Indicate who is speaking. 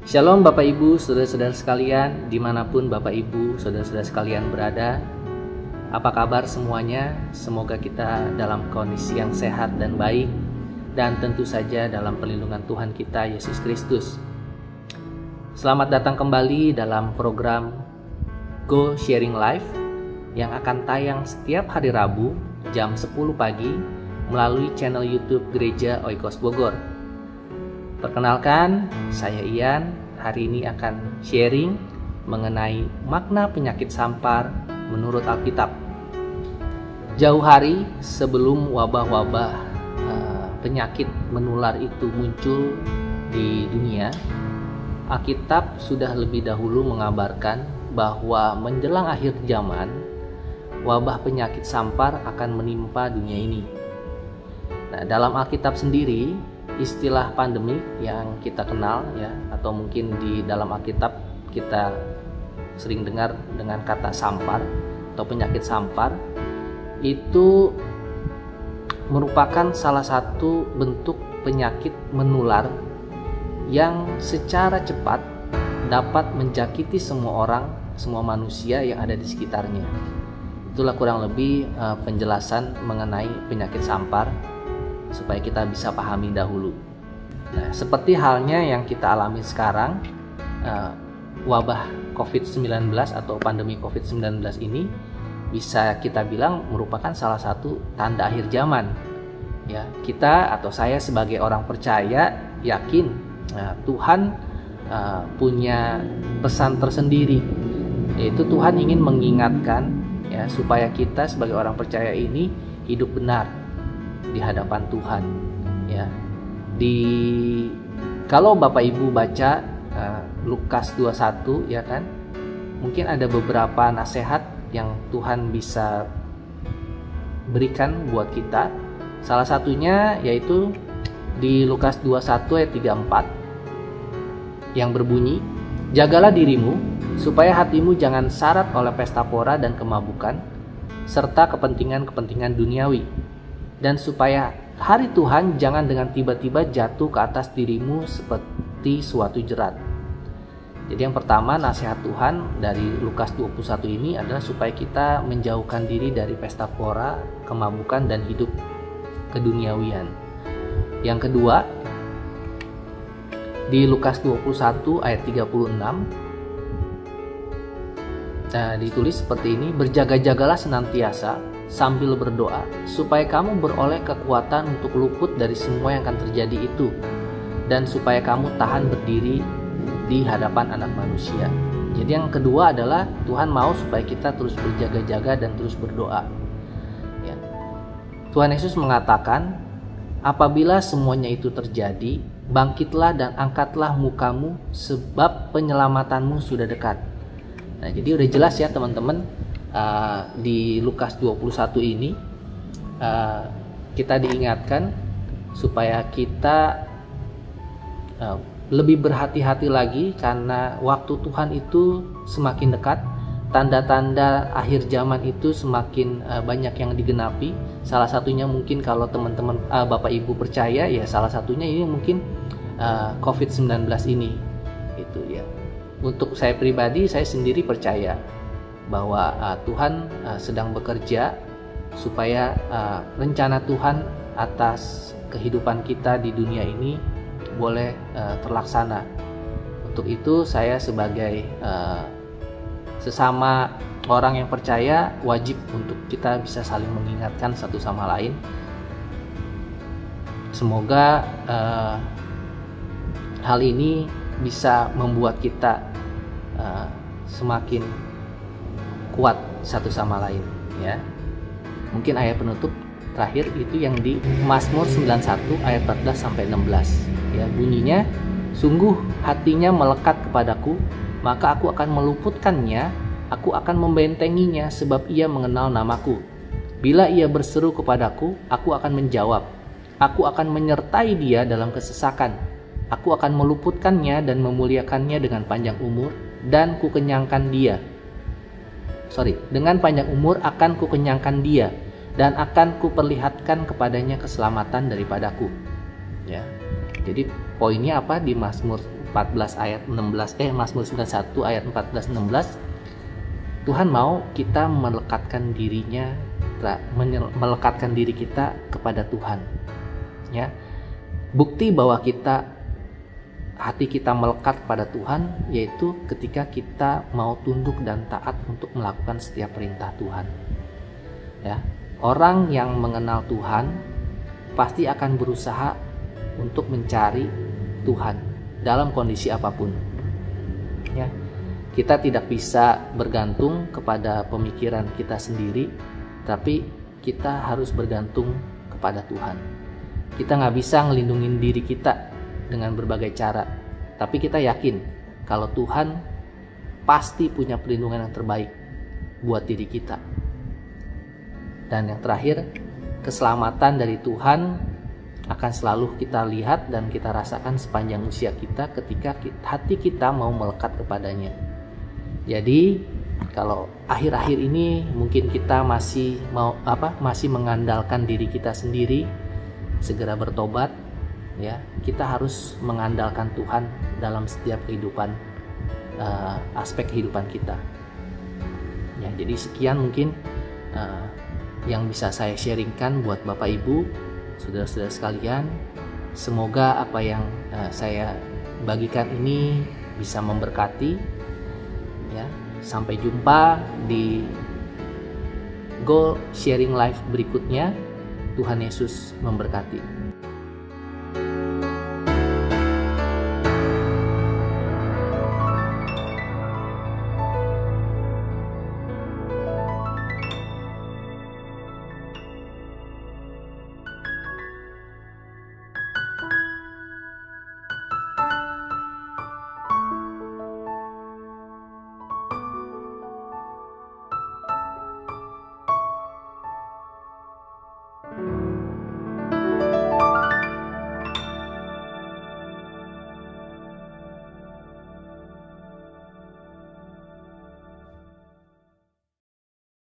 Speaker 1: Shalom Bapak Ibu, Saudara-saudara sekalian, dimanapun Bapak Ibu, Saudara-saudara sekalian berada. Apa kabar semuanya? Semoga kita dalam kondisi yang sehat dan baik, dan tentu saja dalam perlindungan Tuhan kita, Yesus Kristus. Selamat datang kembali dalam program Go Sharing Life yang akan tayang setiap hari Rabu jam 10 pagi melalui channel YouTube Gereja Oikos Bogor. Perkenalkan, saya Ian. Hari ini akan sharing mengenai makna penyakit sampar menurut Alkitab. Jauh hari sebelum wabah-wabah penyakit menular itu muncul di dunia, Alkitab sudah lebih dahulu mengabarkan bahwa menjelang akhir zaman, wabah penyakit sampar akan menimpa dunia ini. Nah, dalam Alkitab sendiri, istilah pandemi yang kita kenal ya, atau mungkin di dalam Alkitab kita sering dengar dengan kata sampar atau penyakit sampar, itu merupakan salah satu bentuk penyakit menular yang secara cepat dapat menjakiti semua orang, semua manusia yang ada di sekitarnya. Itulah kurang lebih penjelasan mengenai penyakit sampar supaya kita bisa pahami dahulu. Nah, seperti halnya yang kita alami sekarang, wabah COVID-19 atau pandemi COVID-19 ini bisa kita bilang merupakan salah satu tanda akhir zaman. Ya, kita atau saya sebagai orang percaya yakin Tuhan punya pesan tersendiri, yaitu Tuhan ingin mengingatkan ya supaya kita sebagai orang percaya ini hidup benar di hadapan Tuhan ya. Kalau Bapak Ibu baca Lukas 21 ya kan, mungkin ada beberapa nasihat yang Tuhan bisa berikan buat kita. Salah satunya yaitu di Lukas 21 ayat 34 yang berbunyi, "Jagalah dirimu supaya hatimu jangan syarat oleh pesta pora dan kemabukan serta kepentingan-kepentingan duniawi, dan supaya hari Tuhan jangan dengan tiba-tiba jatuh ke atas dirimu seperti suatu jerat." Jadi yang pertama, nasihat Tuhan dari Lukas 21 ini adalah supaya kita menjauhkan diri dari pesta pora, kemabukan, dan hidup keduniawian. Yang kedua, di Lukas 21 ayat 36 ditulis seperti ini, "Berjaga-jagalah senantiasa sambil berdoa, supaya kamu beroleh kekuatan untuk luput dari semua yang akan terjadi itu, dan supaya kamu tahan berdiri di hadapan anak manusia." Jadi yang kedua adalah Tuhan mau supaya kita terus berjaga-jaga dan terus berdoa ya. Tuhan Yesus mengatakan, "Apabila semuanya itu terjadi, bangkitlah dan angkatlah mukamu, sebab penyelamatanmu sudah dekat." Nah, jadi udah jelas ya teman-teman, di Lukas 21 ini kita diingatkan supaya kita lebih berhati-hati lagi karena waktu Tuhan itu semakin dekat. Tanda-tanda akhir zaman itu semakin banyak yang digenapi. Salah satunya mungkin kalau teman-teman Bapak Ibu percaya ya, salah satunya ini mungkin COVID-19 ini itu ya. Untuk saya pribadi, saya sendiri percaya bahwa Tuhan sedang bekerja supaya rencana Tuhan atas kehidupan kita di dunia ini boleh terlaksana. Untuk itu saya sebagai sesama orang yang percaya wajib untuk kita bisa saling mengingatkan satu sama lain. Semoga hal ini bisa membuat kita semakin kuat satu sama lain ya. Mungkin ayat penutup terakhir itu yang di Mazmur 91 ayat 14 sampai 16 ya, bunyinya, "Sungguh hatinya melekat kepadaku, maka aku akan meluputkannya, aku akan membentenginya sebab ia mengenal namaku. Bila ia berseru kepadaku, aku akan menjawab. Aku akan menyertai dia dalam kesesakan. Aku akan meluputkannya dan memuliakannya dengan panjang umur, dan kukenyangkan dia." Dengan panjang umur akan kukenyangkan dia, dan akan kuperlihatkan kepadanya keselamatan daripadaku. Ya. Jadi poinnya apa di Mazmur 14 ayat 16 Mazmur 91 ayat 14 16, Tuhan mau kita melekatkan diri kita kepada Tuhan. Ya. Bukti bahwa hati kita melekat pada Tuhan yaitu ketika kita mau tunduk dan taat untuk melakukan setiap perintah Tuhan. Ya. Orang yang mengenal Tuhan pasti akan berusaha untuk mencari Tuhan dalam kondisi apapun. Ya. Kita tidak bisa bergantung kepada pemikiran kita sendiri, tapi kita harus bergantung kepada Tuhan. Kita nggak bisa ngelindungin diri kita dengan berbagai cara, tapi kita yakin kalau Tuhan pasti punya perlindungan yang terbaik buat diri kita. Dan yang terakhir, keselamatan dari Tuhan akan selalu kita lihat dan kita rasakan sepanjang usia kita ketika hati kita mau melekat kepadanya. Jadi kalau akhir-akhir ini mungkin kita masih mengandalkan diri kita sendiri, segera bertobat. Ya, kita harus mengandalkan Tuhan dalam setiap kehidupan, aspek kehidupan kita. Ya, jadi sekian mungkin yang bisa saya sharingkan buat Bapak Ibu, saudara-saudara sekalian. Semoga apa yang saya bagikan ini bisa memberkati. Ya, sampai jumpa di Go Sharing Life berikutnya. Tuhan Yesus memberkati.